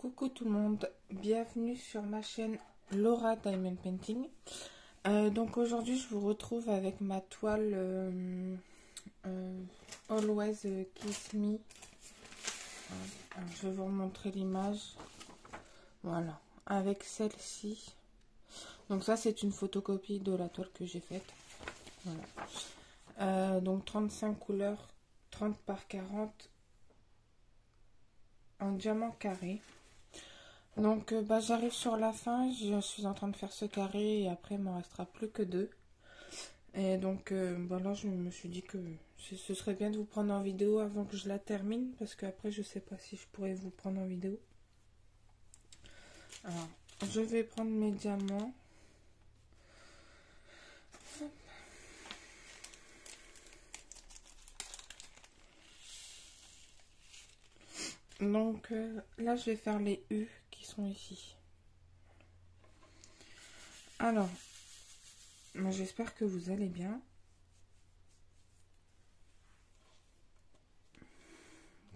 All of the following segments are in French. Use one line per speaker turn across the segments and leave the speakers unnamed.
Coucou tout le monde, bienvenue sur ma chaîne Laura Diamond Painting. Donc aujourd'hui je vous retrouve avec ma toile Always Kiss Me. Alors, je vais vous montrer l'image. Voilà, avec celle-ci. Donc ça c'est une photocopie de la toile que j'ai faite. Voilà. Donc 35 couleurs, 30 par 40 en diamant carré. Donc j'arrive sur la fin, je suis en train de faire ce carré et après il m'en restera plus que 2. Et donc là je me suis dit que ce serait bien de vous prendre en vidéo avant que je la termine, parce qu'après je sais pas si je pourrais vous prendre en vidéo. Alors je vais prendre mes diamants. Donc là je vais faire les U qui sont ici. Alors j'espère que vous allez bien,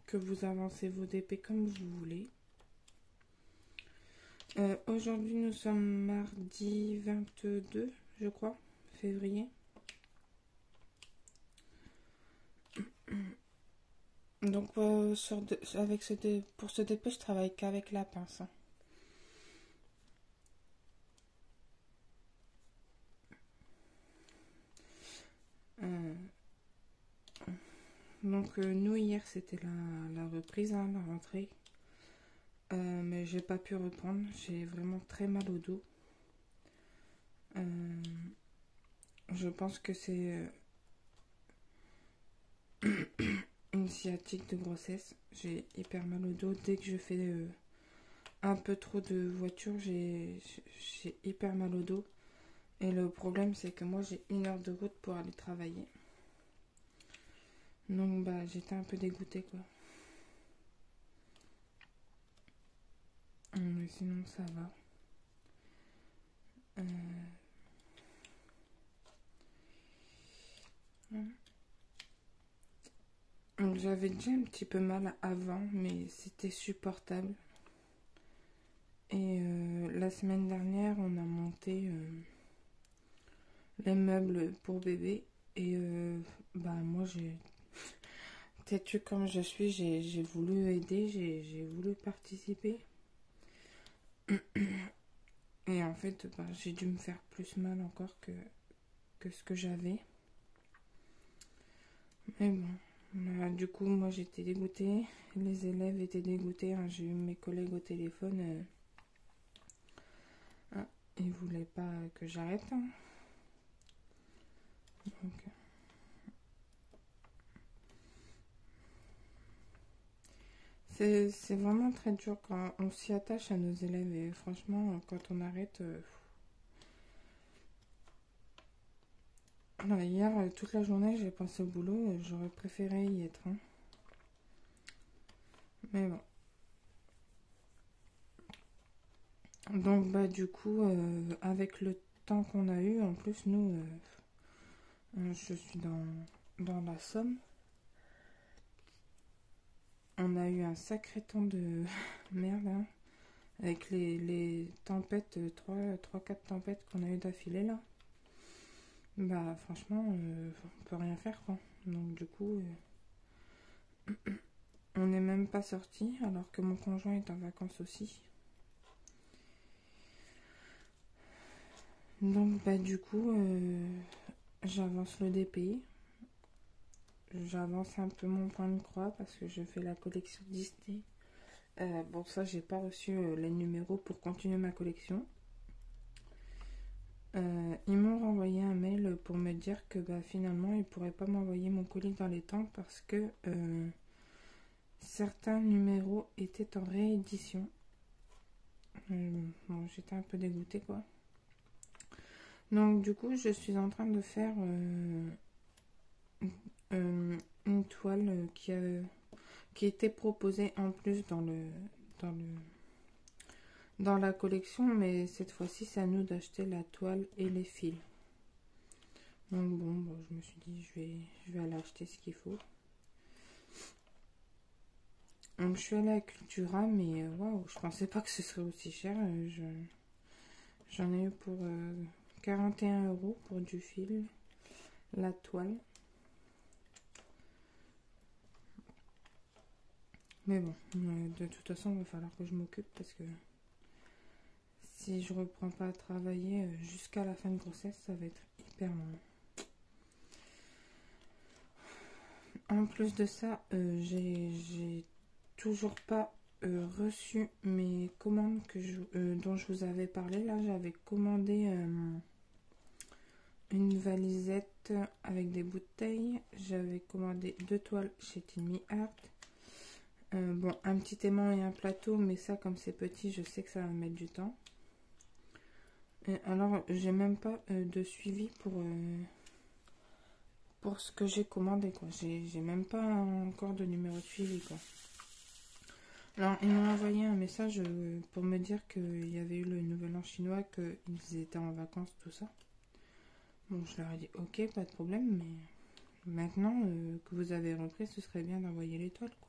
que vous avancez vos DP comme vous voulez. Aujourd'hui nous sommes mardi 22 je crois février. Donc pour ce DP je travaille qu'avec la pince. Donc nous hier c'était la reprise, la rentrée. Mais j'ai pas pu reprendre, j'ai vraiment très mal au dos. Je pense que c'est une sciatique de grossesse. J'ai hyper mal au dos. Dès que je fais un peu trop de voiture, j'ai hyper mal au dos. Et le problème c'est que moi j'ai 1 heure de route pour aller travailler. Donc j'étais un peu dégoûtée quoi. Mais sinon ça va. J'avais déjà un petit peu mal avant, mais c'était supportable. Et la semaine dernière, on a monté les meubles pour bébé. Et moi, têtue comme je suis, j'ai voulu aider, j'ai voulu participer. Et en fait, j'ai dû me faire plus mal encore que ce que j'avais. Mais bon. Du coup, moi j'étais dégoûtée, les élèves étaient dégoûtés, hein. J'ai eu mes collègues au téléphone, ils voulaient pas que j'arrête. Hein. Donc, c'est vraiment très dur quand on s'y attache à nos élèves et franchement, quand on arrête... hier, toute la journée, j'ai pensé au boulot, j'aurais préféré y être. Hein. Mais bon. Donc du coup, avec le temps qu'on a eu, en plus nous, je suis dans la Somme. On a eu un sacré temps de merde, hein, avec les tempêtes, 3-4 tempêtes qu'on a eu d'affilée là. Franchement, on peut rien faire quoi. Donc du coup, on n'est même pas sorti alors que mon conjoint est en vacances aussi. Donc du coup, j'avance le DP. J'avance un peu mon point de croix parce que je fais la collection Disney. Bon, ça, j'ai pas reçu les numéros pour continuer ma collection. Ils m'ont renvoyé un mail pour me dire que finalement, ils pourraient pas m'envoyer mon colis dans les temps parce que certains numéros étaient en réédition. Bon, j'étais un peu dégoûtée, quoi. Donc, du coup, je suis en train de faire... une toile qui était proposée en plus dans la collection, mais cette fois-ci c'est à nous d'acheter la toile et les fils. Donc je me suis dit je vais aller acheter ce qu'il faut. Donc je suis allée à Cultura, mais waouh, je pensais pas que ce serait aussi cher. J'en ai eu pour 41 € pour du fil, la toile. Mais bon, de toute façon, il va falloir que je m'occupe parce que si je reprends pas à travailler jusqu'à la fin de grossesse, ça va être hyper long. En plus de ça, j'ai toujours pas reçu mes commandes dont je vous avais parlé. Là, j'avais commandé une valisette avec des bouteilles. J'avais commandé 2 toiles chez Tiny Art. Bon, un petit aimant et un plateau, mais ça, comme c'est petit, je sais que ça va mettre du temps. Et alors, j'ai même pas de suivi pour ce que j'ai commandé, quoi. J'ai même pas encore de numéro de suivi, quoi. Alors, ils m'ont envoyé un message pour me dire qu'il y avait eu le nouvel an chinois, qu'ils étaient en vacances, tout ça. Bon, je leur ai dit, ok, pas de problème, mais maintenant que vous avez repris, ce serait bien d'envoyer l'étoile, quoi.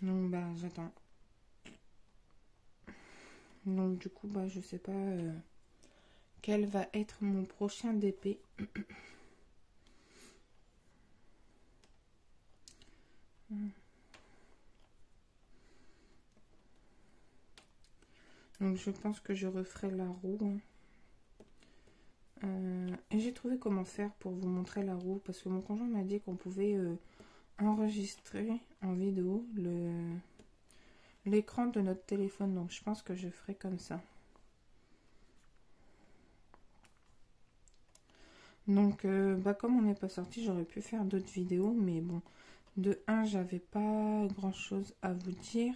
Donc, bah, j'attends. Donc, du coup, bah, je sais pas quel va être mon prochain DP. Donc, je pense que je referai la roue. Et j'ai trouvé comment faire pour vous montrer la roue, parce que mon conjoint m'a dit qu'on pouvait enregistrer en vidéo l'écran de notre téléphone. Donc, je pense que je ferai comme ça. Donc, bah, comme on n'est pas sorti, j'aurais pu faire d'autres vidéos, mais bon, de 1, j'avais pas grand chose à vous dire,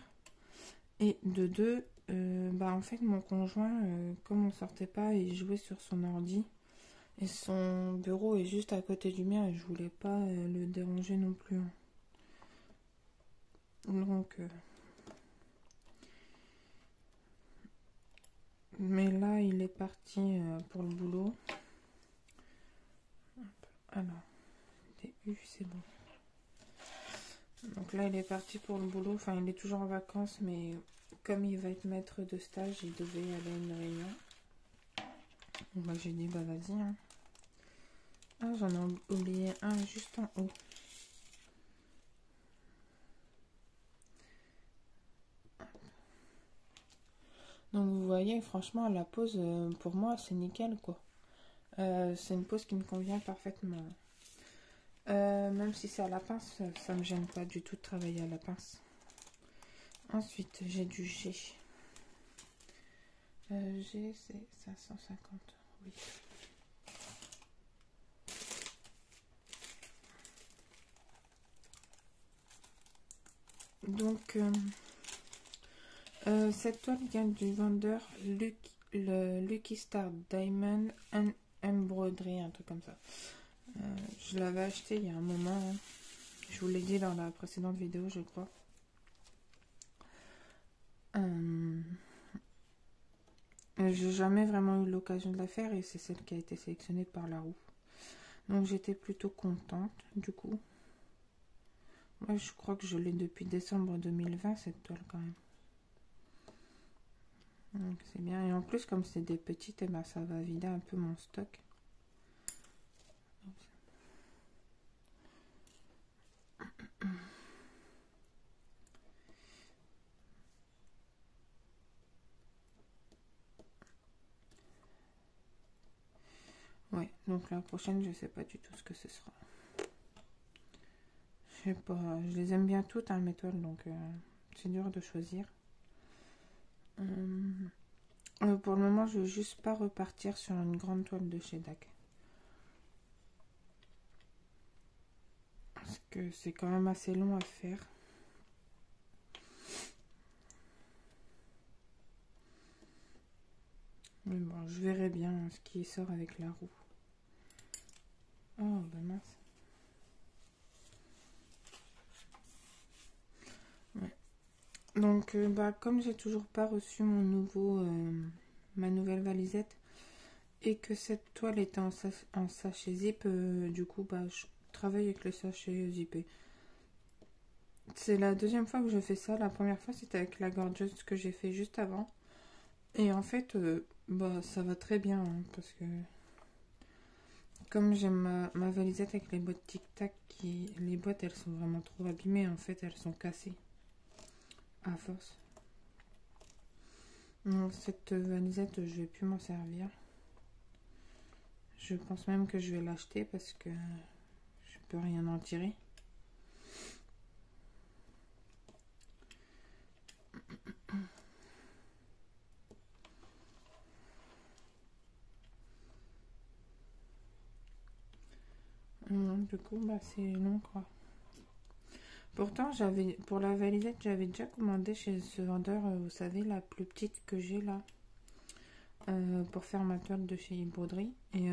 et de 2, bah, en fait, mon conjoint, comme on sortait pas, il jouait sur son ordi, et son bureau est juste à côté du mien, et je voulais pas le déranger non plus. Donc, mais là, il est parti pour le boulot. Alors, DU, c'est bon. Donc là, il est parti pour le boulot. Enfin, il est toujours en vacances, mais comme il va être maître de stage, il devait aller à une réunion. Donc bah, j'ai dit, bah vas-y. Hein. Ah, j'en ai oublié un juste en haut. Donc vous voyez, franchement, la pose, pour moi, c'est nickel, quoi. C'est une pose qui me convient parfaitement. Même si c'est à la pince, ça me gêne pas du tout de travailler à la pince. Ensuite, j'ai du G. G, c'est 550, oui. Donc, cette toile vient du vendeur le Lucky Star Diamond Embroidery, un truc comme ça. Je l'avais acheté il y a un moment. Hein. Je vous l'ai dit dans la précédente vidéo, je crois. J'ai jamais vraiment eu l'occasion de la faire et c'est celle qui a été sélectionnée par la roue. Donc j'étais plutôt contente du coup. Moi je crois que je l'ai depuis décembre 2020 cette toile quand même. Donc c'est bien. Et en plus comme c'est des petites, et ben, ça va vider un peu mon stock. Ouais, donc la prochaine je sais pas du tout ce que ce sera. Je sais pas, je les aime bien toutes hein, mes toiles, donc c'est dur de choisir. Pour le moment je veux juste pas repartir sur une grande toile de chez DAC. Parce que c'est quand même assez long à faire. Mais bon, je verrai bien ce qui sort avec la roue. Oh, bah mince. Ouais. Donc, bah, comme j'ai toujours pas reçu ma nouvelle valisette et que cette toile était en sachet zip, du coup, bah, je travaille avec le sachet zippé. C'est la deuxième fois que je fais ça. La première fois, c'était avec la gorgeuse que j'ai fait juste avant. Et en fait, bah, ça va très bien, hein, parce que comme j'ai ma valisette avec les boîtes tic-tac, les boîtes, elles sont vraiment trop abîmées. En fait, elles sont cassées à force. Donc, cette valisette, je vais plus m'en servir. Je pense même que je vais l'acheter parce que je peux rien en tirer. Du coup, bah, c'est long, quoi. Pourtant, pour la valisette, j'avais déjà commandé chez ce vendeur, vous savez, la plus petite que j'ai là, pour faire ma toile de chez Broderie. Et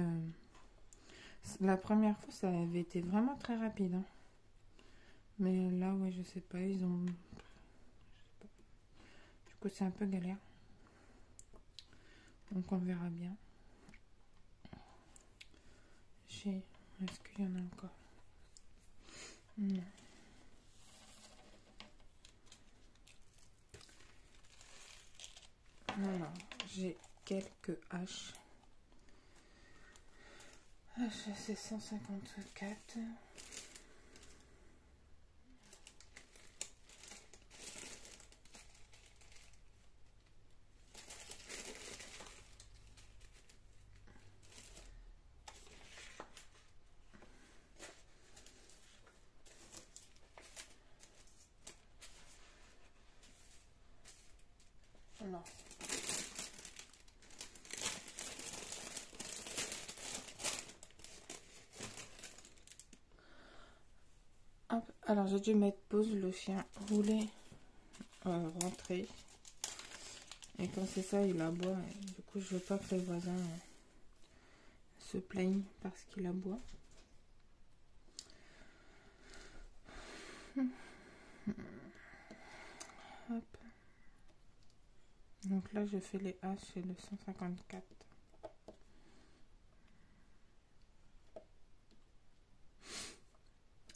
la première fois, ça avait été vraiment très rapide, hein. Mais là, ouais, je sais pas, ils ont... Du coup, c'est un peu galère. Donc, on verra bien. Est-ce qu'il y en a encore? Non. Alors, j'ai quelques haches. HC 154. Non. Hop. Alors, j'ai dû mettre pause, le chien voulait rentrer. Et quand c'est ça, il aboie. Et du coup, je veux pas que les voisins se plaignent parce qu'il aboie. Hop. Donc là, je fais les haches et le 154.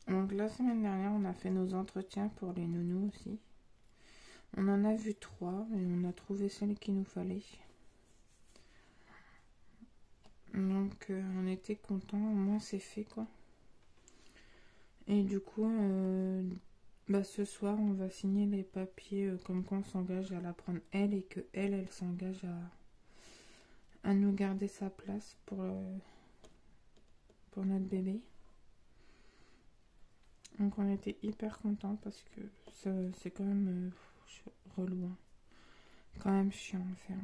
Donc la semaine dernière, on a fait nos entretiens pour les nounous aussi. On en a vu 3 et on a trouvé celle qu'il nous fallait. Donc on était contents, au moins c'est fait quoi. Et du coup, bah, ce soir, on va signer les papiers comme quoi on s'engage à la prendre elle et que elle s'engage à nous garder sa place pour notre bébé. Donc on était hyper contents parce que c'est quand même relou, hein. Quand même chiant à faire.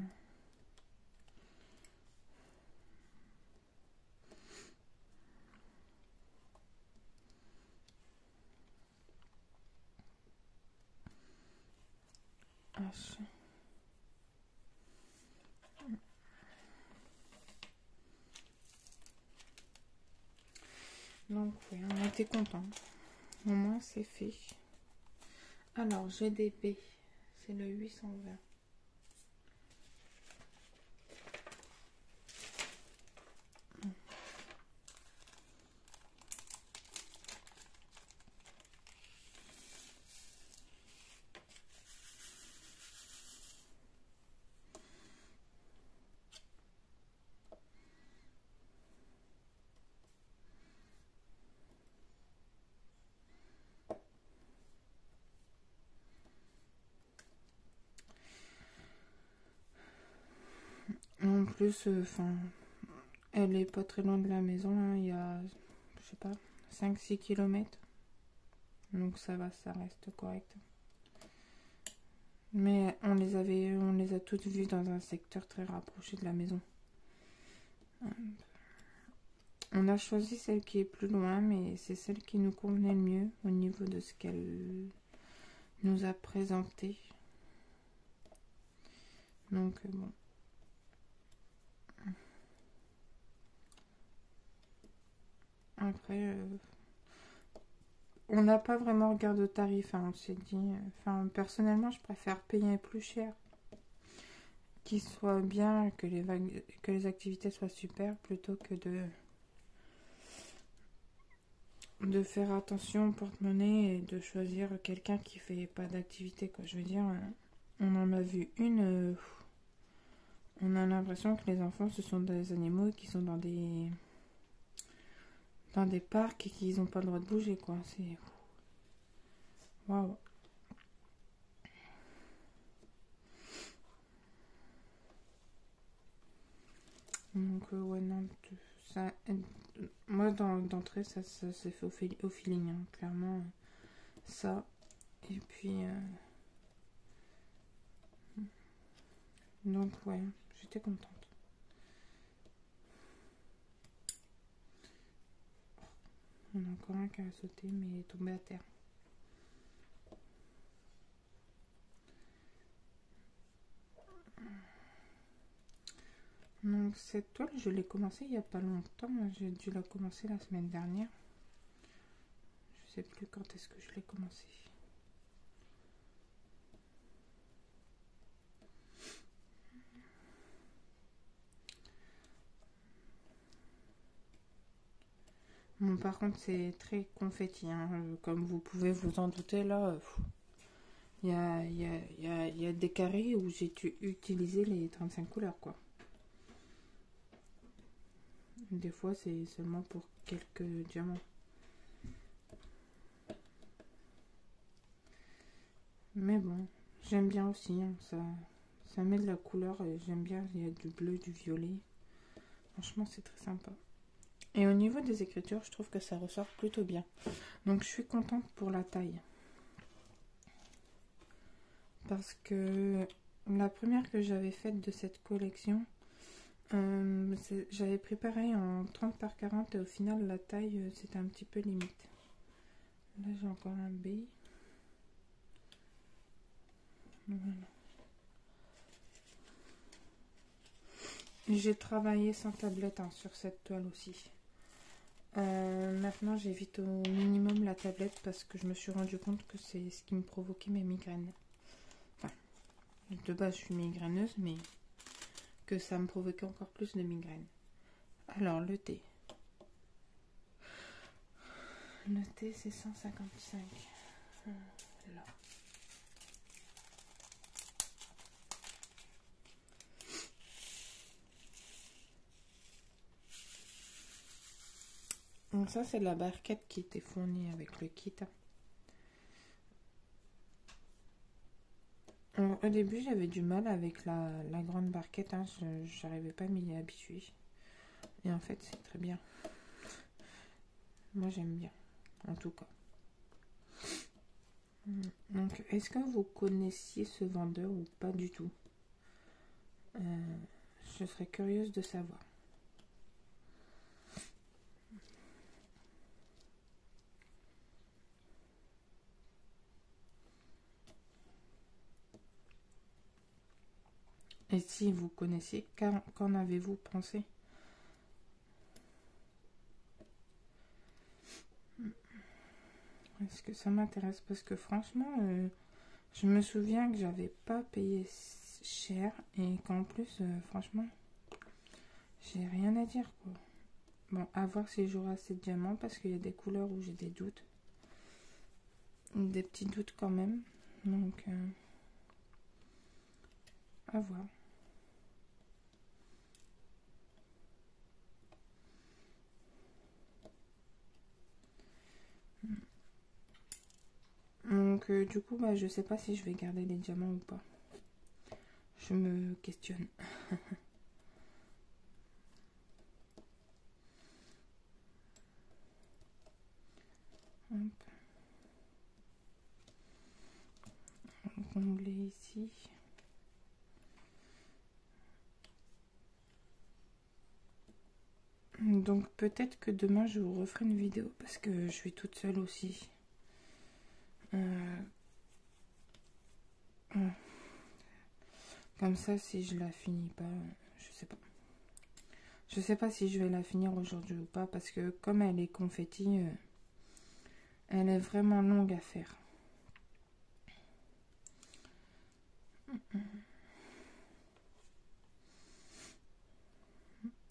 H. Donc oui, on était contents. Au moins c'est fait. Alors GDP, c'est le 820. En plus, elle est pas très loin de la maison, hein. Il y a, je sais pas, 5-6 km. Donc ça va, ça reste correct. Mais on les a toutes vues dans un secteur très rapproché de la maison. On a choisi celle qui est plus loin, mais c'est celle qui nous convenait le mieux au niveau de ce qu'elle nous a présenté. Donc bon. Après, on n'a pas vraiment regardé au tarif, hein, on s'est dit. Personnellement, je préfère payer plus cher, qu'il soit bien, que les activités soient super, plutôt que de faire attention au porte-monnaie et de choisir quelqu'un qui fait pas d'activité, quoi. Je veux dire, on en a vu une, on a l'impression que les enfants ce sont des animaux qui sont dans des parcs et qu'ils n'ont pas le droit de bouger, quoi. C'est waouh. Donc ouais, non, ça, moi d'entrée ça s'est fait au feeling, hein, clairement, ça. Et puis donc ouais, j'étais contente. On a encore un qui a sauté mais est tombé à terre. Donc cette toile, je l'ai commencée il n'y a pas longtemps. J'ai dû la commencer la semaine dernière. Je sais plus quand est-ce que je l'ai commencée. Bon, par contre, c'est très confetti, hein. Comme vous pouvez vous en douter, là, il y a des carrés où j'ai utilisé les 35 couleurs, quoi. Des fois, c'est seulement pour quelques diamants. Mais bon, j'aime bien aussi, hein, ça met de la couleur et j'aime bien, il y a du bleu, du violet. Franchement, c'est très sympa. Et au niveau des écritures, je trouve que ça ressort plutôt bien. Donc, je suis contente pour la taille. Parce que la première que j'avais faite de cette collection, j'avais préparé en 30 par 40 et au final, la taille, c'était un petit peu limite. Là, j'ai encore un B. Voilà. J'ai travaillé sans tablette, hein, sur cette toile aussi. Maintenant, j'évite au minimum la tablette parce que je me suis rendu compte que c'est ce qui me provoquait mes migraines. Enfin, de base, je suis migraineuse, mais que ça me provoquait encore plus de migraines. Alors, le thé. Le thé, c'est 155. Là. Donc ça, c'est la barquette qui était fournie avec le kit. Au début, j'avais du mal avec la grande barquette. Hein. Je n'arrivais pas à m'y habituer. Et en fait, c'est très bien. Moi, j'aime bien. En tout cas. Donc, est-ce que vous connaissiez ce vendeur ou pas du tout? Je serais curieuse de savoir. Et si vous connaissiez, qu'en avez-vous pensé? Est-ce que ça m'intéresse? Parce que franchement, je me souviens que j'avais pas payé cher et qu'en plus, franchement, j'ai rien à dire, quoi. Bon, à voir si j'aurai assez de diamants parce qu'il y a des couleurs où j'ai des doutes. Des petits doutes quand même. Donc, à voir. Donc, du coup, bah, je sais pas si je vais garder les diamants ou pas. Je me questionne. Hop. Onglet ici. Donc peut-être que demain je vous referai une vidéo parce que je suis toute seule aussi. Comme ça, si je la finis pas, je sais pas. Je sais pas si je vais la finir aujourd'hui ou pas parce que comme elle est confetti, elle est vraiment longue à faire.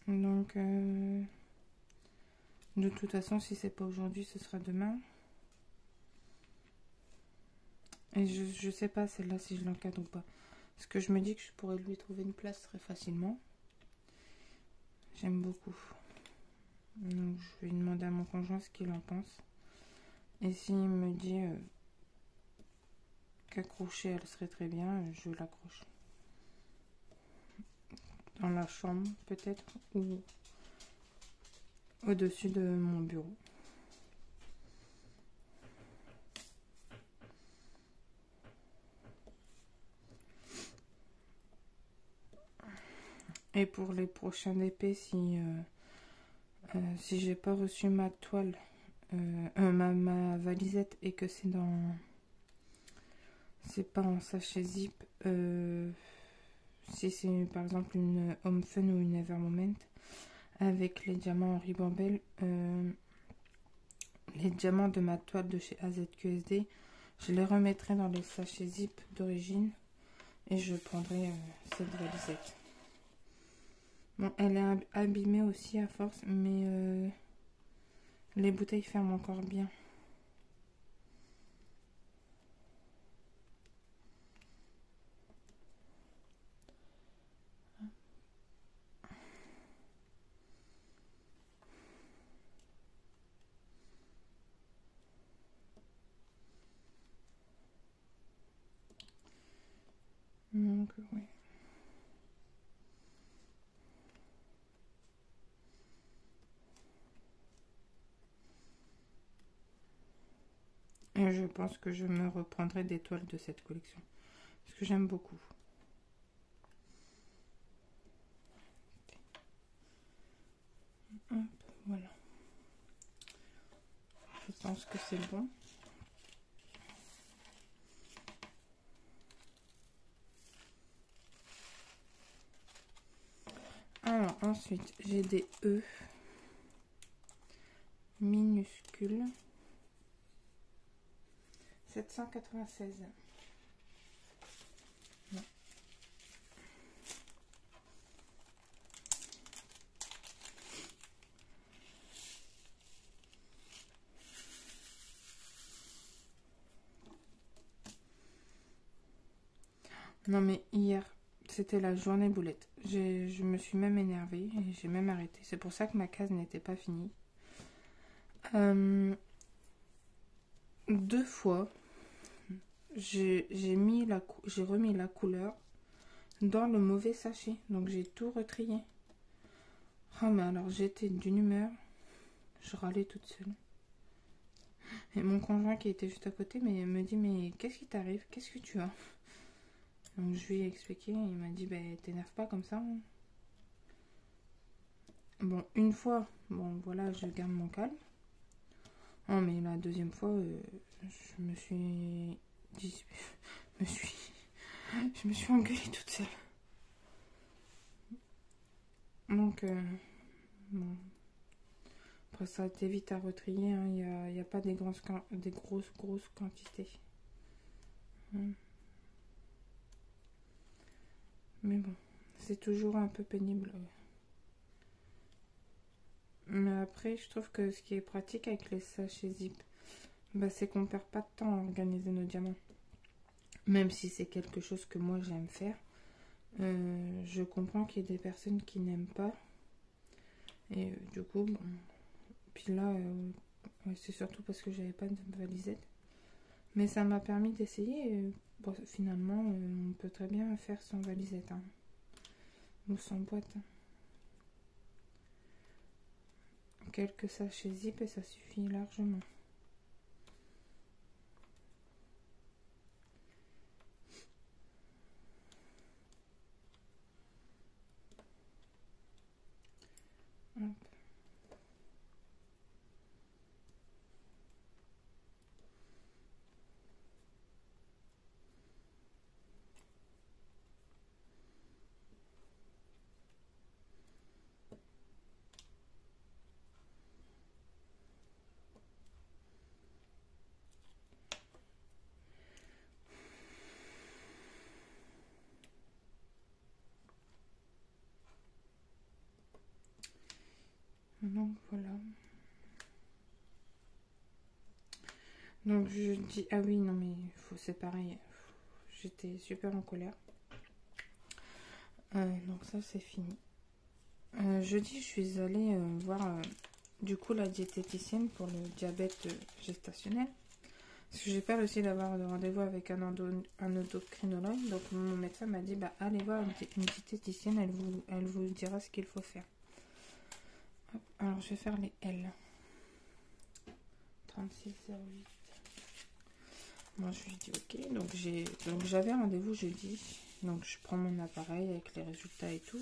Donc De toute façon, si c'est pas aujourd'hui, ce sera demain. Et je sais pas celle-là si je l'encadre ou pas. Parce que je me dis que je pourrais lui trouver une place très facilement. J'aime beaucoup. Donc je vais demander à mon conjoint ce qu'il en pense. Et s'il me dit qu'accrocher elle serait très bien, je l'accroche. Dans la chambre peut-être, ou au-dessus de mon bureau. Et pour les prochains DP, si j'ai pas reçu ma toile, ma valisette, et que c'est pas en sachet zip, si c'est par exemple une Home Fun ou une Evermoment, avec les diamants en ribambelle, les diamants de ma toile de chez AZQSD, je les remettrai dans les sachets zip d'origine et je prendrai cette valisette. Bon, elle est abîmée aussi à force, mais les bouteilles ferment encore bien. Donc, oui. Et je pense que je me reprendrai des toiles de cette collection. Parce que j'aime beaucoup. Hop, voilà. Je pense que c'est bon. Alors, ensuite, j'ai des E minuscules. 796. Non. Non mais hier, c'était la journée boulette. Je me suis même énervée et j'ai même arrêté. C'est pour ça que ma case n'était pas finie. 2 fois, j'ai remis la couleur dans le mauvais sachet. Donc j'ai tout retrié. Oh mais alors j'étais d'une humeur. Je râlais toute seule. Et mon conjoint qui était juste à côté me dit mais qu'est-ce qui t'arrive? Qu'est-ce que tu as? Donc je lui ai expliqué, il m'a dit bah t'énerve pas comme ça. Bon, une fois, bon voilà, je garde mon calme. Non mais la deuxième fois, je me suis dit, je me suis engueulée toute seule. Donc bon. Après ça a été vite à retrier, hein. Il y a pas des grosses quantités. Mais bon, c'est toujours un peu pénible. Mais après, je trouve que ce qui est pratique avec les sachets zip, bah, c'est qu'on perd pas de temps à organiser nos diamants. Même si c'est quelque chose que moi j'aime faire, je comprends qu'il y ait des personnes qui n'aiment pas. Et du coup, bon. Puis là, ouais, c'est surtout parce que j'avais pas de valisette. Mais ça m'a permis d'essayer. Bon, finalement, on peut très bien faire sans valisette. Hein. Ou sans boîte. Hein. Quelques sachets zip et ça suffit largement. Hop. Donc voilà. Donc je dis, ah oui, non mais c'est pareil. J'étais super en colère. Donc ça c'est fini. Jeudi, je suis allée voir du coup la diététicienne pour le diabète gestationnel. Parce que j'ai pas réussi d'avoir de rendez-vous avec un endocrinologue. Donc mon médecin m'a dit, bah allez voir une diététicienne, elle vous dira ce qu'il faut faire. Hop, alors je vais faire les L. 36,08. Moi je lui dis ok. Donc j'avais rendez-vous jeudi. Donc je prends mon appareil avec les résultats et tout.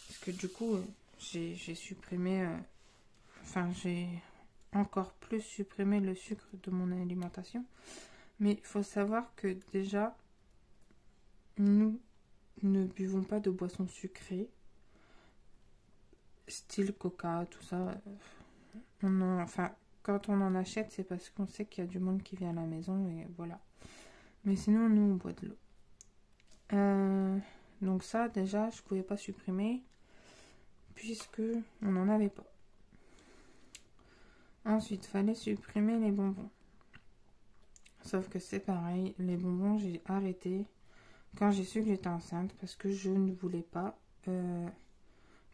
Parce que du coup, j'ai supprimé... Enfin, j'ai encore plus supprimé le sucre de mon alimentation. Mais il faut savoir que déjà, nous ne buvons pas de boissons sucrées, style coca, tout ça. Enfin, quand on en achète, c'est parce qu'on sait qu'il y a du monde qui vient à la maison et voilà. Mais sinon, nous, on boit de l'eau. Donc ça, déjà, je pouvais pas supprimer puisque on n'en avait pas. Ensuite, fallait supprimer les bonbons. Sauf que c'est pareil, les bonbons, j'ai arrêté quand j'ai su que j'étais enceinte parce que je ne voulais pas,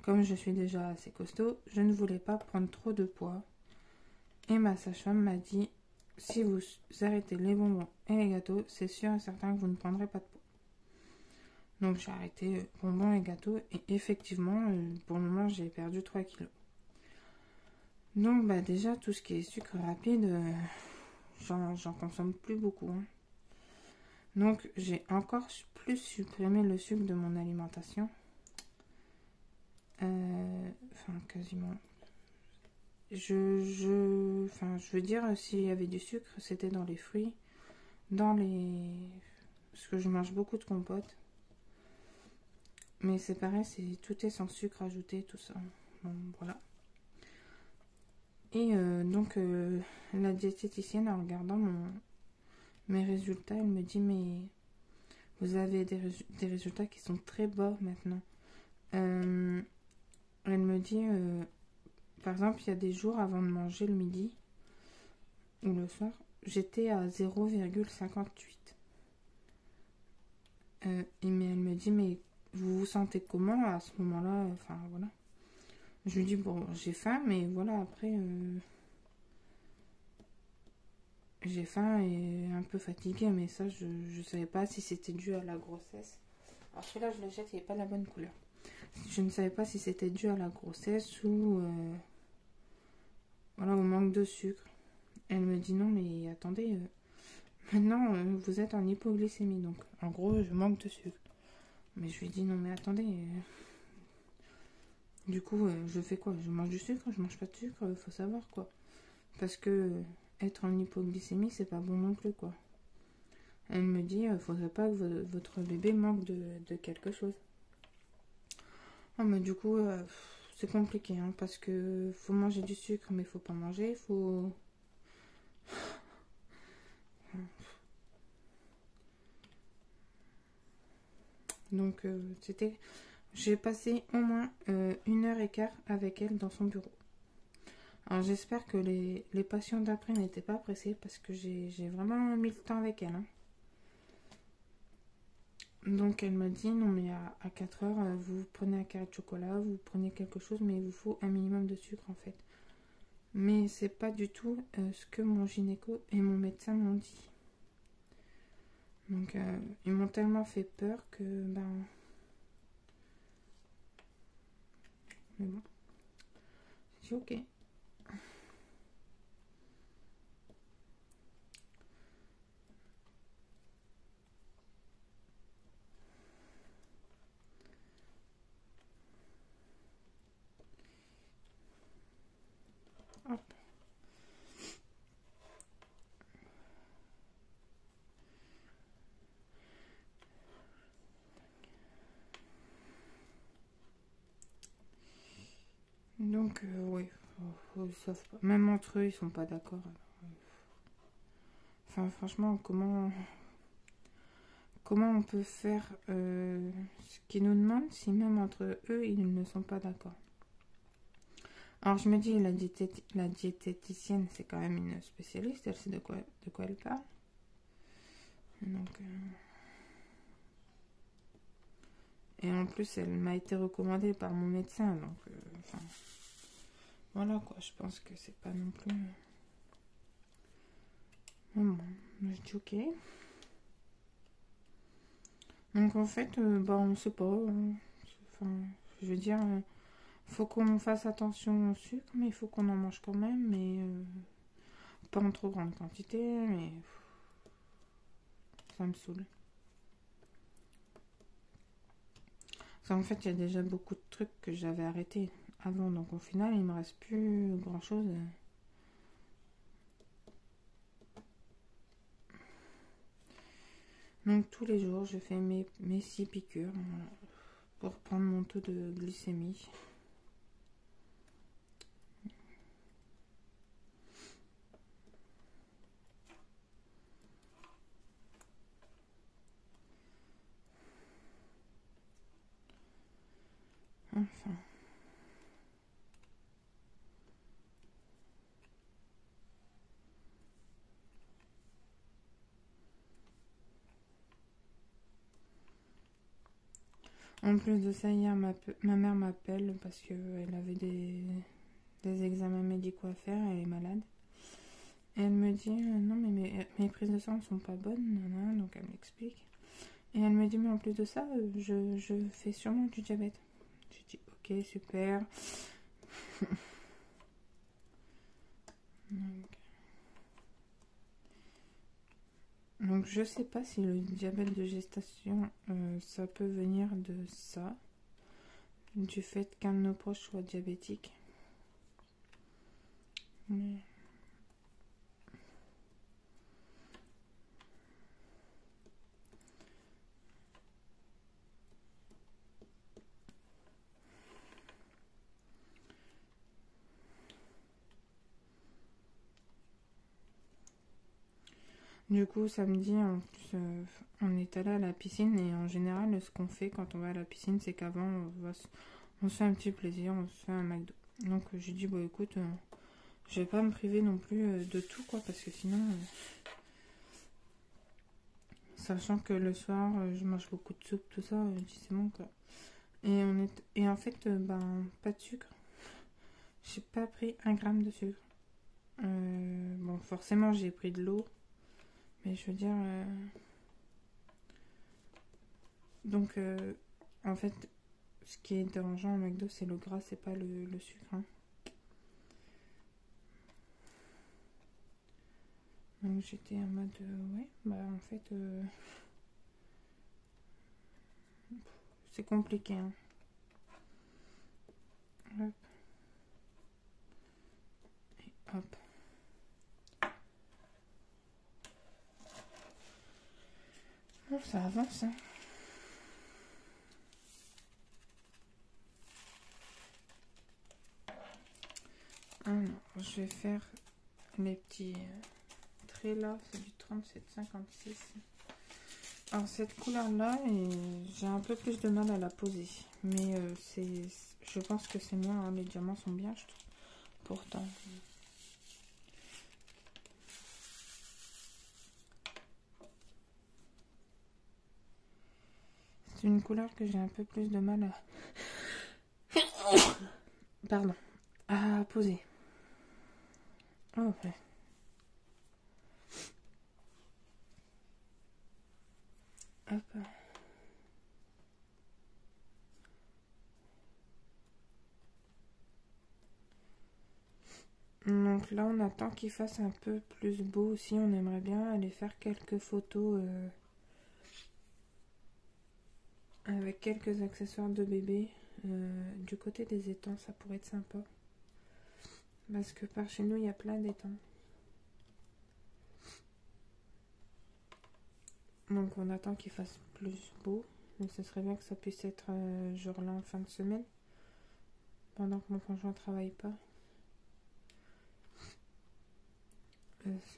comme je suis déjà assez costaud, je ne voulais pas prendre trop de poids. Et ma sage-femme m'a dit, si vous arrêtez les bonbons et les gâteaux, c'est sûr et certain que vous ne prendrez pas de poids. Donc j'ai arrêté bonbons et gâteaux et effectivement, pour le moment, j'ai perdu 3 kilos. Donc bah déjà, tout ce qui est sucre rapide, j'en consomme plus beaucoup. Hein. Donc j'ai encore plus supprimé le sucre de mon alimentation. Enfin, quasiment. Je veux dire, s'il y avait du sucre, c'était dans les fruits, dans les... Parce que je mange beaucoup de compotes. Mais c'est pareil, tout est sans sucre ajouté, tout ça. Bon, voilà. Et la diététicienne, en regardant mes résultats, elle me dit, mais vous avez des résultats qui sont très bas maintenant. Elle me dit, par exemple, il y a des jours avant de manger le midi ou le soir, j'étais à 0,58. Mais elle me dit, mais vous vous sentez comment à ce moment-là? Enfin, voilà. Je lui dis, bon, j'ai faim, mais voilà, après, j'ai faim et un peu fatiguée, mais ça, je savais pas si c'était dû à la grossesse. Alors, celui-là, je le jette, il n'est pas la bonne couleur. Je ne savais pas si c'était dû à la grossesse ou voilà, au manque de sucre. Elle me dit, non, mais attendez, maintenant, vous êtes en hypoglycémie, donc en gros, je manque de sucre. Mais je lui dis, non, mais attendez. Du coup, je fais quoi? Je mange du sucre? Je mange pas de sucre? Faut savoir quoi. Parce que être en hypoglycémie, c'est pas bon non plus, quoi. Elle me dit, faudrait pas que votre bébé manque de quelque chose. Oh, mais du coup, c'est compliqué, hein, parce que faut manger du sucre, mais faut pas manger, faut... Donc, j'ai passé au moins 1 heure et quart avec elle dans son bureau. Alors, j'espère que les patients d'après n'étaient pas pressés parce que j'ai vraiment mis le temps avec elle. Hein. Donc, elle m'a dit non, mais à 4 heures, vous prenez un carré de chocolat, vous prenez quelque chose, mais il vous faut un minimum de sucre en fait. Mais c'est pas du tout ce que mon gynéco et mon médecin m'ont dit. Donc, ils m'ont tellement fait peur que, ben. Mais bon. J'ai dit ok. Hop. Donc, oui. Même entre eux, ils sont pas d'accord. Enfin, franchement, comment on peut faire ce qu'ils nous demandent si même entre eux, ils ne sont pas d'accord? Alors je me dis, la diététicienne, c'est quand même une spécialiste, elle sait de quoi elle parle. Donc, et en plus, elle m'a été recommandée par mon médecin, donc, enfin, voilà quoi, je pense que c'est pas non plus... Bon, je dis ok. Donc en fait, bah on sait pas, enfin, je veux dire, faut qu'on fasse attention au sucre, mais il faut qu'on en mange quand même, mais pas en trop grande quantité, mais ça me saoule. En fait, il y a déjà beaucoup de trucs que j'avais arrêtés avant, donc au final, il me reste plus grand chose. Donc tous les jours, je fais mes 6 piqûres pour prendre mon taux de glycémie. Enfin. En plus de ça, hier, ma mère m'appelle parce qu'elle avait des examens médicaux à faire, elle est malade. Et elle me dit, non mais mes prises de sang ne sont pas bonnes, nanana, donc elle m'explique. Et elle me dit, mais en plus de ça, je fais sûrement du diabète. J'ai dit, ok, super. Donc je sais pas si le diabète de gestation, ça peut venir de ça, du fait qu'un de nos proches soit diabétique. Mais... Du coup, samedi, en plus, on est allé à la piscine et en général, ce qu'on fait quand on va à la piscine, c'est qu'avant, on se fait un petit plaisir, on se fait un McDo. Donc j'ai dit, bon écoute, je vais pas me priver non plus de tout, quoi, parce que sinon, sachant que le soir, je mange beaucoup de soupe, tout ça, je dis c'est bon, quoi. Et en fait, ben, pas de sucre. J'ai pas pris 1 gramme de sucre. Bon, forcément, j'ai pris de l'eau. Mais je veux dire... Donc, en fait, ce qui est dérangeant au McDo, c'est le gras, c'est pas le sucre. Hein. Donc, j'étais en mode... ouais, bah en fait... c'est compliqué. Hein. Hop. Et hop. Bon, ça avance. Hein. Alors, je vais faire les petits traits là. C'est du 37,56. Alors, cette couleur-là, j'ai un peu plus de mal à la poser. Mais je pense que c'est moi. Hein, les diamants sont bien, je trouve. Pourtant. C'est une couleur que j'ai un peu plus de mal à... Pardon. À poser. Oh, ouais. Hop. Donc là, on attend qu'il fasse un peu plus beau aussi. On aimerait bien aller faire quelques photos avec quelques accessoires de bébé. Du côté des étangs, ça pourrait être sympa. Parce que par chez nous, il y a plein d'étangs. Donc on attend qu'il fasse plus beau. Mais ce serait bien que ça puisse être genre là en fin de semaine. Pendant que mon conjoint travaille pas.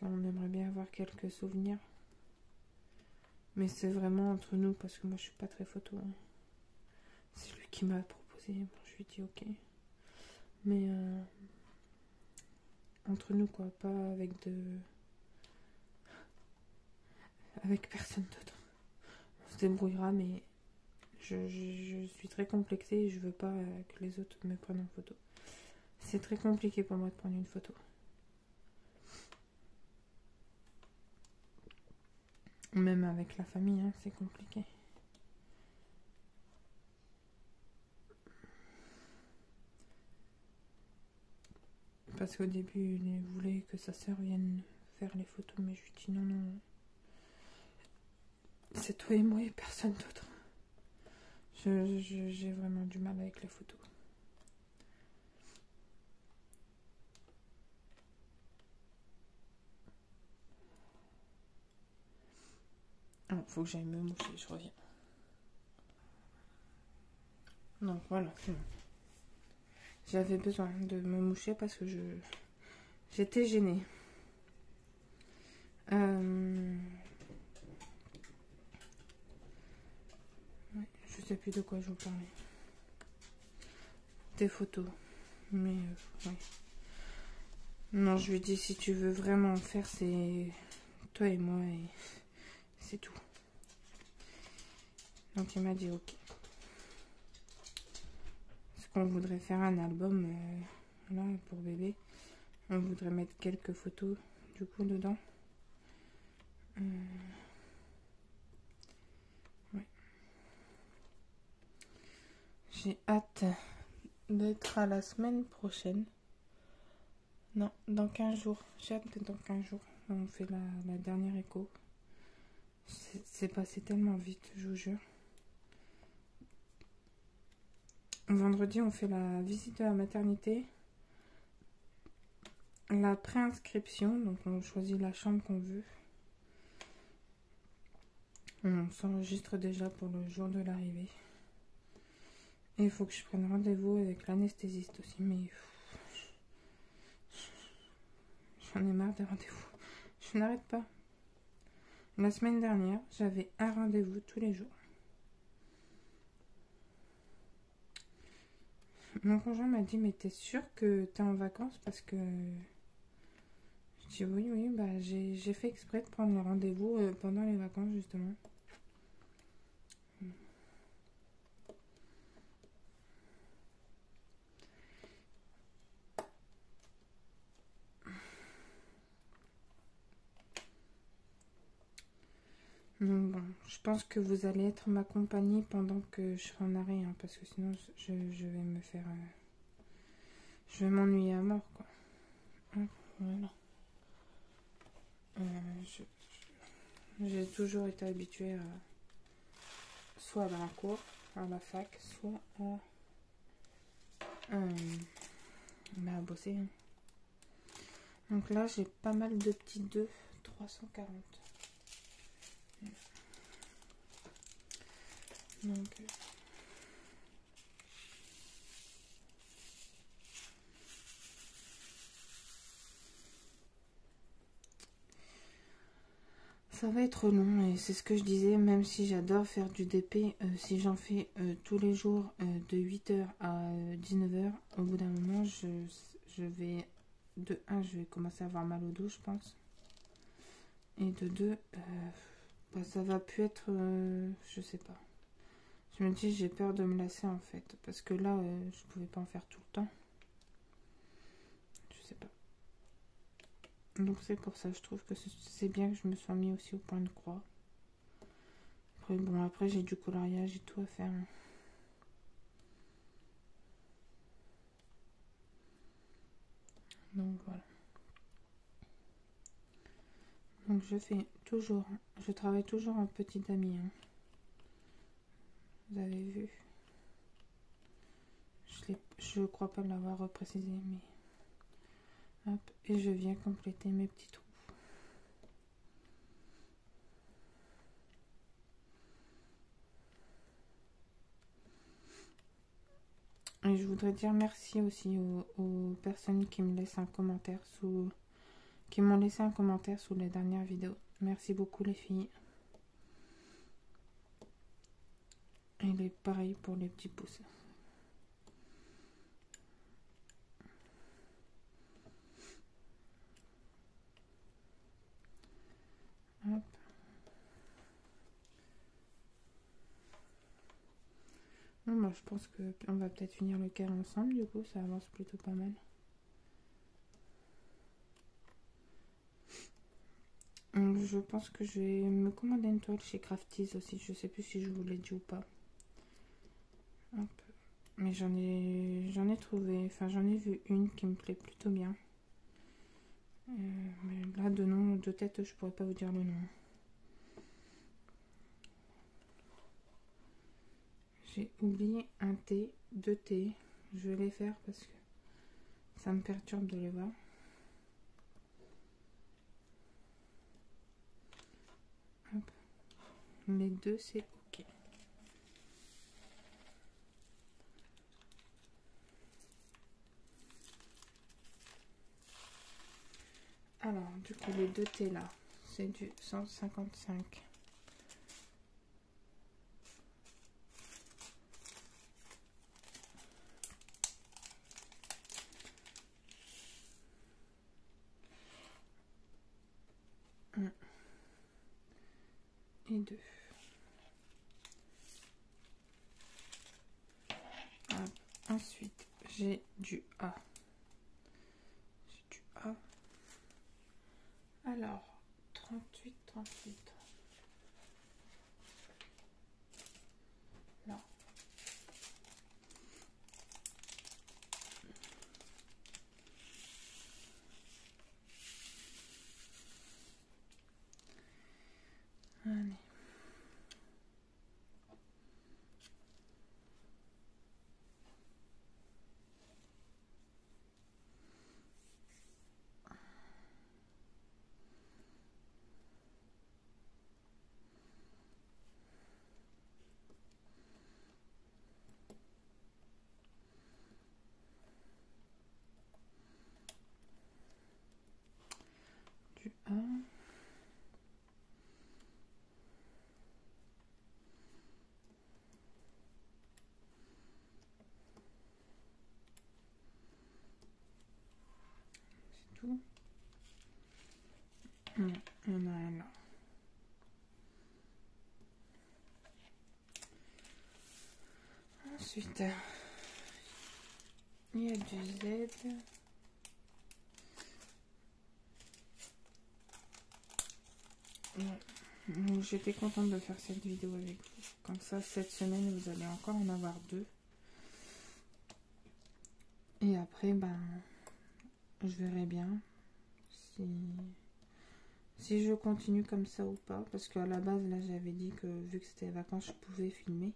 On aimerait bien avoir quelques souvenirs. Mais c'est vraiment entre nous parce que moi je suis pas très photo. Hein. C'est lui qui m'a proposé. Bon, je lui ai dit ok. Mais entre nous, quoi, pas avec avec personne d'autre. On se débrouillera, mais je suis très complexée et je veux pas que les autres me prennent en photo. C'est très compliqué pour moi de prendre une photo. Même avec la famille, hein, c'est compliqué. Parce qu'au début, il voulait que sa sœur vienne faire les photos, mais je lui dis non, non. C'est toi et moi et personne d'autre. J'ai vraiment du mal avec les photos. Ah, faut que j'aille me moucher, je reviens. Donc voilà, c'est bon. J'avais besoin de me moucher parce que j'étais gênée. Ouais, je sais plus de quoi je vous parlais. Des photos. Mais ouais. Non, je lui ai dit si tu veux vraiment en faire, c'est toi et moi et c'est tout. Donc il m'a dit ok. Parce qu'on voudrait faire un album là pour bébé. On voudrait mettre quelques photos du coup dedans. Ouais. J'ai hâte d'être à la semaine prochaine. Non, dans 15 jours. J'ai hâte d'être dans 15 jours. On fait la dernière écho. C'est passé tellement vite, je vous jure. Vendredi, on fait la visite de la maternité. La préinscription, donc on choisit la chambre qu'on veut. On s'enregistre déjà pour le jour de l'arrivée. Et il faut que je prenne rendez-vous avec l'anesthésiste aussi, mais j'en ai marre des rendez-vous. Je n'arrête pas. La semaine dernière, j'avais un rendez-vous tous les jours. Mon conjoint m'a dit, mais t'es sûre que t'es en vacances? Parce que je dis oui, bah j'ai fait exprès de prendre le rendez-vous pendant les vacances justement. Donc bon, je pense que vous allez être ma compagnie pendant que je serai en arrêt, hein, parce que sinon je vais me faire... je vais m'ennuyer à mort, quoi. Voilà. J'ai toujours été habituée à... soit à la cour, à la fac, soit à bosser. Hein. Donc là, j'ai pas mal de petits 2, 340. Donc... ça va être long et c'est ce que je disais, même si j'adore faire du DP, si j'en fais tous les jours de 8h à 19h, au bout d'un moment, je vais, de 1, je vais commencer à avoir mal au dos, je pense. Et de 2, bah, ça va plus être, je sais pas. Je me dis, j'ai peur de me lasser en fait, parce que là, je pouvais pas en faire tout le temps. Je sais pas. Donc c'est pour ça, je trouve que c'est bien que je me sois mis aussi au point de croix. Après, bon, après j'ai du coloriage et tout à faire. Donc voilà. Donc je travaille toujours en petit ami. Hein. Vous avez vu. Je crois pas l'avoir reprécisé, mais hop, et je viens compléter mes petits trous. Et je voudrais dire merci aussi aux personnes qui me laissent un commentaire qui m'ont laissé un commentaire sous les dernières vidéos. Merci beaucoup les filles. Et pareil pour les petits pouces. Bon, bah, je pense qu'on va peut-être finir le carré ensemble, du coup, ça avance plutôt pas mal. Donc, je pense que je vais me commander une toile chez Crafties aussi. Je sais plus si je vous l'ai dit ou pas. Hop. Mais j'en ai trouvé, enfin j'en ai vu une qui me plaît plutôt bien. Mais là, de nom, de tête, je pourrais pas vous dire le nom. J'ai oublié un T, deux T. Je vais les faire parce que ça me perturbe de les voir. Hop. Les deux, c'est ok. Alors, du coup, les deux T là, c'est du 155. Un et deux. Hop. Ensuite, j'ai du A. J'ai du A. Alors, 38, 38. Non. Allez. Du A. C'est tout. Non, il y en a un là. Ensuite, il y a du Z. Ouais. J'étais contente de faire cette vidéo avec vous. Comme ça, cette semaine, vous allez encore en avoir deux. Et après, ben, je verrai bien si je continue comme ça ou pas. Parce qu'à la base, là, j'avais dit que vu que c'était les vacances, je pouvais filmer.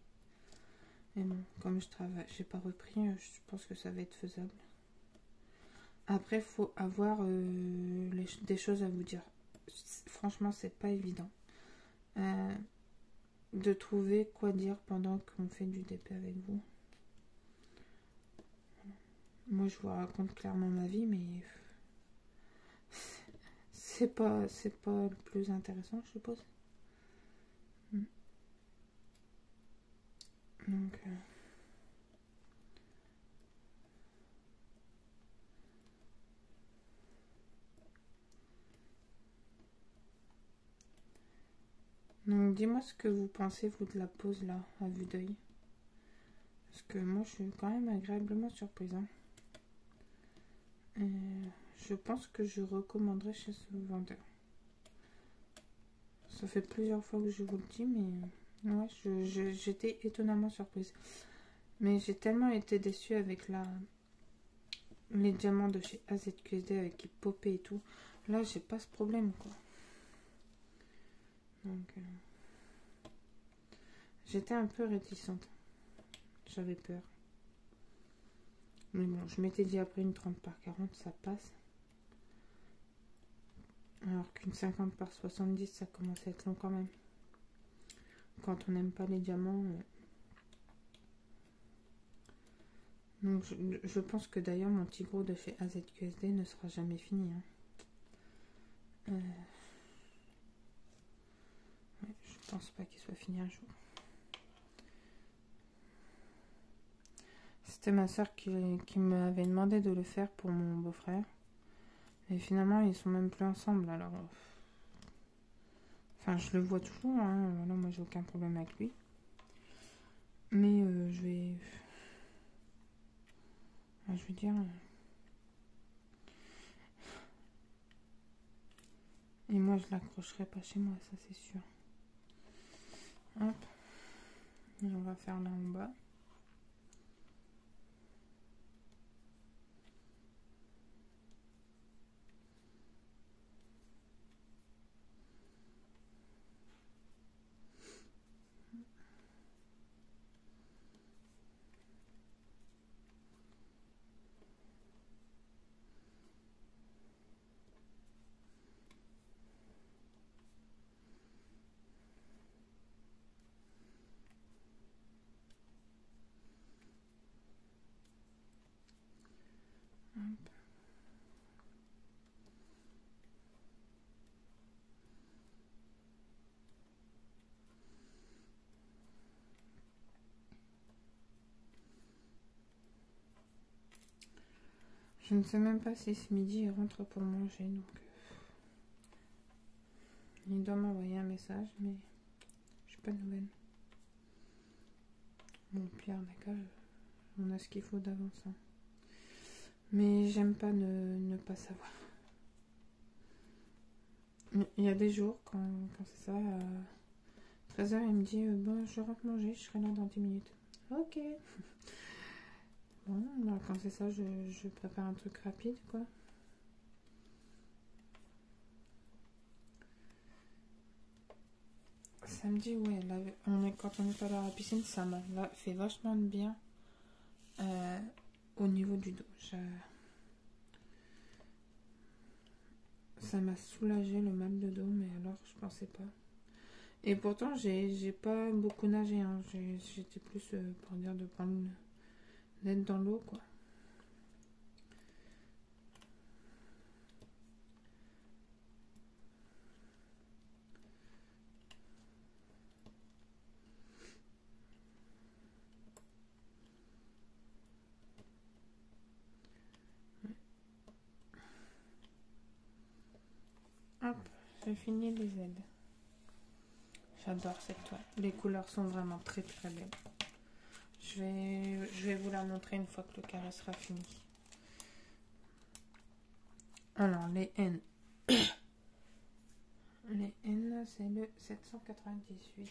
Mais bon, comme je travaille, j'ai pas repris, je pense que ça va être faisable. Après, il faut avoir des choses à vous dire. Franchement, c'est pas évident de trouver quoi dire pendant qu'on fait du DP avec vous. Moi, je vous raconte clairement ma vie, mais c'est pas le plus intéressant, je suppose. Donc, dis-moi ce que vous pensez, vous, de la pause, là, à vue d'œil. Parce que moi, je suis quand même agréablement surprise. Hein. Je pense que je recommanderais chez ce vendeur. Ça fait plusieurs fois que je vous le dis, mais ouais, j'étais étonnamment surprise. Mais j'ai tellement été déçue avec les diamants de chez AZQSD avec qui popaient et tout. Là, j'ai pas ce problème, quoi. Donc, j'étais un peu réticente. J'avais peur. Mais bon, je m'étais dit après une 30 par 40, ça passe. Alors qu'une 50 par 70, ça commence à être long quand même. Quand on n'aime pas les diamants. Donc je pense que d'ailleurs mon petit gros de chez AZQSD ne sera jamais fini. Hein. Ouais, je pense pas qu'il soit fini un jour. C'était ma soeur qui m'avait demandé de le faire pour mon beau-frère. Et finalement, ils sont même plus ensemble. Alors, enfin, je le vois toujours. Hein. Voilà, moi, j'ai aucun problème avec lui. Mais je vais je veux dire. Et moi, je l'accrocherai pas chez moi, ça c'est sûr. Hop. Et on va faire là en bas. Hop. Je ne sais même pas si ce midi il rentre pour manger, donc il doit m'envoyer un message, mais je n'ai pas de nouvelles. Bon, Pierre, d'accord, on a ce qu'il faut d'avance. Hein. Mais j'aime pas ne pas savoir. Il y a des jours, quand c'est ça, à 13h, il me dit bon, je rentre manger, je serai là dans 10 minutes. Ok. Bon, bah, quand c'est ça, je prépare un truc rapide, quoi. Samedi, ouais, là, quand on est allé à la piscine, ça m'a fait vachement de bien au niveau du dos. Ça m'a soulagé le mal de dos, mais alors je pensais pas. Et pourtant, j'ai pas beaucoup nagé. Hein. J'étais plus pour dire de prendre d'être dans l'eau, quoi. Hop, j'ai fini les ailes. J'adore cette toile. Les couleurs sont vraiment très très belles. Je vais vous la montrer une fois que le carré sera fini. Alors, les N. Les N, c'est le 798.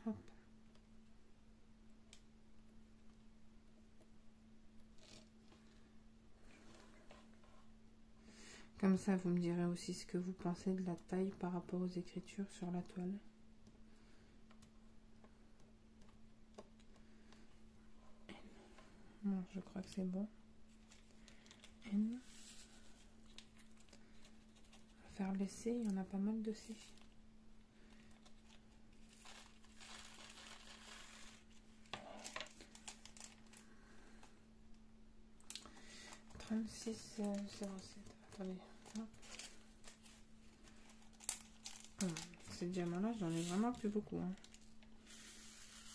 Hop. Comme ça, vous me direz aussi ce que vous pensez de la taille par rapport aux écritures sur la toile. Bon, je crois que c'est bon. N. Faire les C, il y en a pas mal de C. Attendez. Ces diamants-là, j'en ai vraiment plus beaucoup. Hein.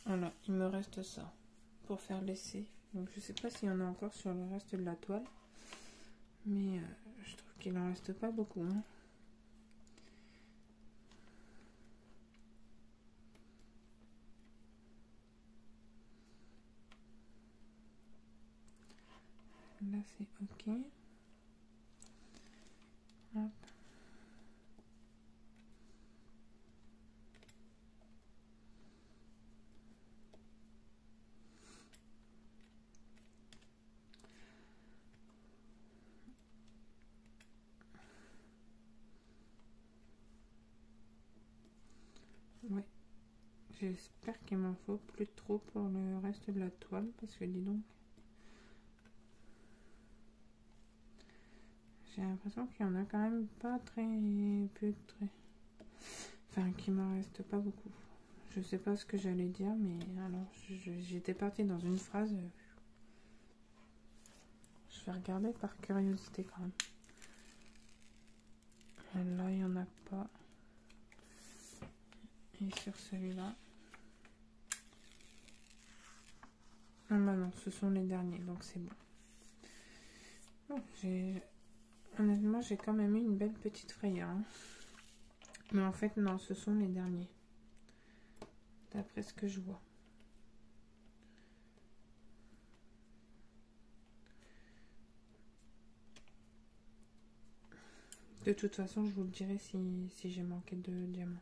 Voilà, il me reste ça pour faire l'essai. Donc je sais pas s'il y en a encore sur le reste de la toile. Mais je trouve qu'il en reste pas beaucoup. Hein. Là c'est ok. Hop. Ouais. J'espère qu'il m'en faut plus trop pour le reste de la toile. Parce que dis donc. J'ai l'impression qu'il y en a quand même pas très... Enfin, qu'il m'en reste pas beaucoup. Je sais pas ce que j'allais dire, mais alors j'étais partie dans une phrase. Je vais regarder par curiosité quand même. Et là, il n'y en a pas. Et sur celui-là. Ah bah non, ce sont les derniers, donc c'est bon. Oh, honnêtement, j'ai quand même eu une belle petite frayeur. Hein. Mais en fait, non, ce sont les derniers. D'après ce que je vois. De toute façon, je vous le dirai si j'ai manqué de diamants.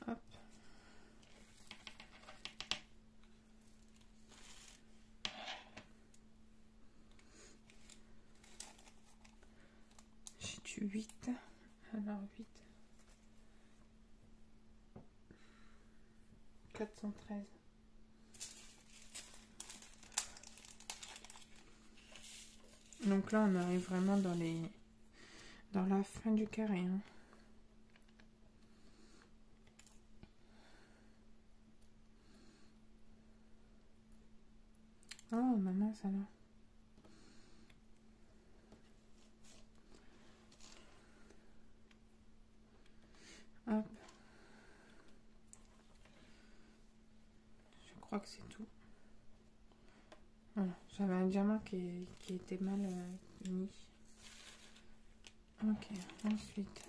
Hop. J'ai du 8. Alors 8. 413. Donc là, on arrive vraiment dans la fin du carré. Hein. Oh, maman, ça là. Hop. Je crois que c'est tout. Voilà. J'avais un diamant qui était mal mis. Ok, ensuite.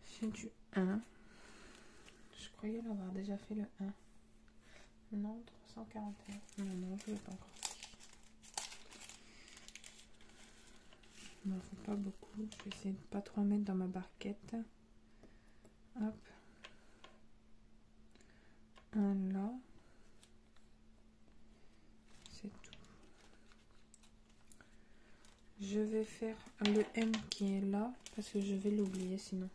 J'ai du 1. Je croyais l'avoir déjà fait le 1. Non, 341. Non, non, je ne l'ai pas encore fait. Il m'en faut pas beaucoup. Je vais essayer de pas trop en mettre dans ma barquette. Hop. Un là. C'est tout. Je vais faire le M qui est là parce que je vais l'oublier sinon.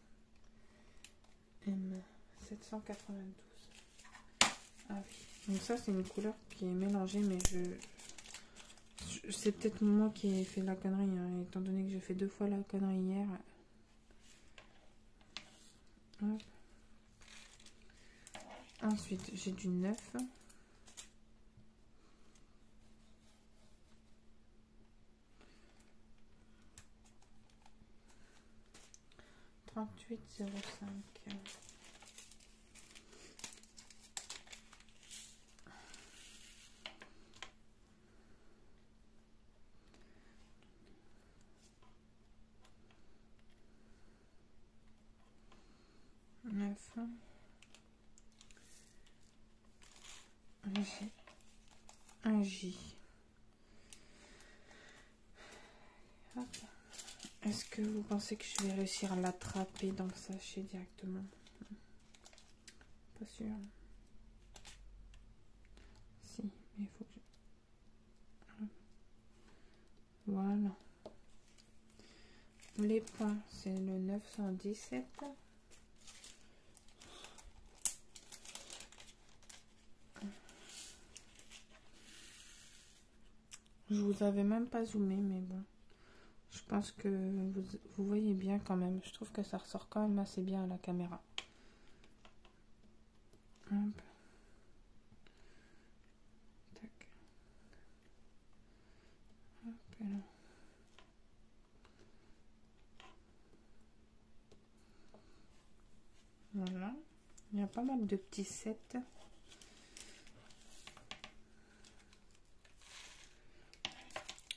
M 792. Ah oui. Donc ça c'est une couleur qui est mélangée mais c'est peut-être moi qui ai fait la connerie hein, étant donné que j'ai fait 2 fois la connerie hier. Hop. Ensuite j'ai du 9. Trente-huit 05. Un J. Est-ce que vous pensez que je vais réussir à l'attraper dans le sachet directement? Pas sûr. Si, mais il faut que je... Voilà. Les points, c'est le 917. Je vous avais même pas zoomé, mais bon. Je pense que vous voyez bien quand même. Je trouve que ça ressort quand même assez bien à la caméra. Hop. Tac. Hop, et là. Voilà. Il y a pas mal de petits sets.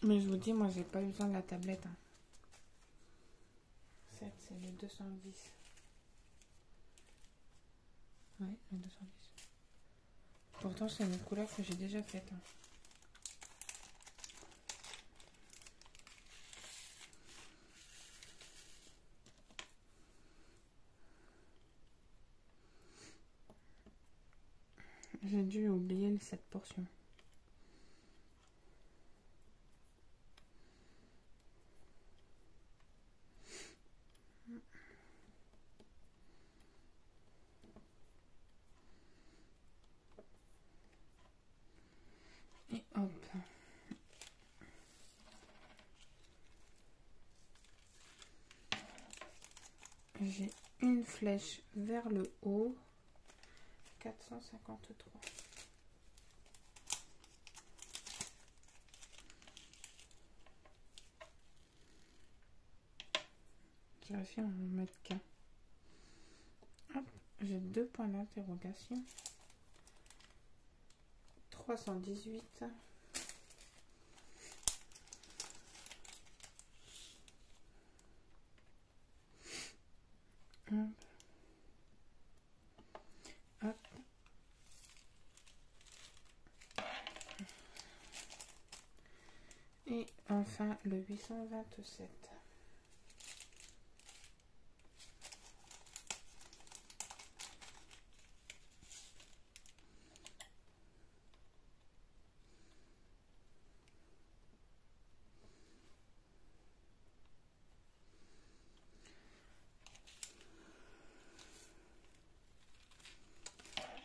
Mais je vous dis, moi, j'ai pas eu besoin de la tablette. Hein. 7, c'est le 210. Ouais, le 210. Pourtant, c'est une couleur que j'ai déjà faite. Hein. J'ai dû oublier cette portion. Et hop. j'ai une flèche vers le haut, 453. J'ai réussi à en mettre qu'un. Hop, j'ai 2 points d'interrogation. 318. Hop. Et enfin le 827.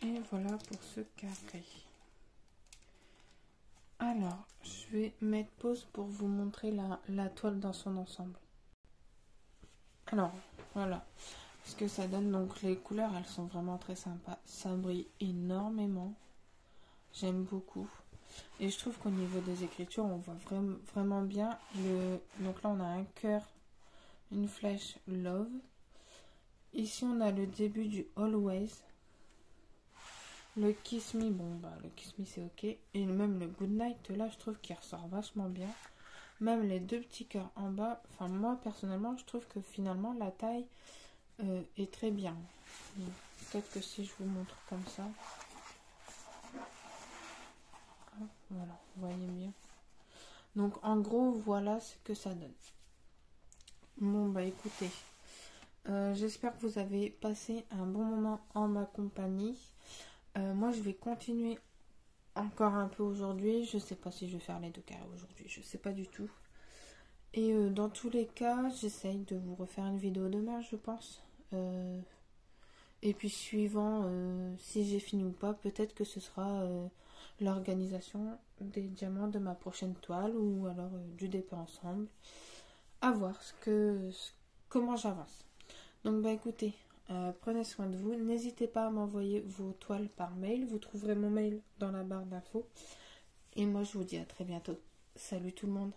Et voilà pour ce carré. Alors, je vais mettre pause pour vous montrer la toile dans son ensemble. Alors, voilà ce que ça donne. Donc, les couleurs, elles sont vraiment très sympas. Ça brille énormément. J'aime beaucoup. Et je trouve qu'au niveau des écritures, on voit vraiment bien. Donc là, on a un cœur, une flèche love. Ici, on a le début du always. Le Kiss Me, bon bah le Kiss Me c'est ok. Et même le Good Night, là je trouve qu'il ressort vachement bien. Même les 2 petits cœurs en bas, enfin moi personnellement je trouve que finalement la taille est très bien. Peut-être que si je vous montre comme ça. Hop, voilà, vous voyez mieux. Donc en gros voilà ce que ça donne. Bon bah écoutez, j'espère que vous avez passé un bon moment en ma compagnie. Moi je vais continuer encore un peu aujourd'hui. Je sais pas si je vais faire les 2 carrés aujourd'hui, je sais pas du tout. Et dans tous les cas, j'essaye de vous refaire une vidéo demain, je pense. Et puis suivant si j'ai fini ou pas, peut-être que ce sera l'organisation des diamants de ma prochaine toile ou alors du dépôt ensemble. À voir comment j'avance. Donc bah écoutez, prenez soin de vous. N'hésitez pas à m'envoyer vos toiles par mail. Vous trouverez mon mail dans la barre d'infos. Et moi je vous dis à très bientôt. Salut tout le monde.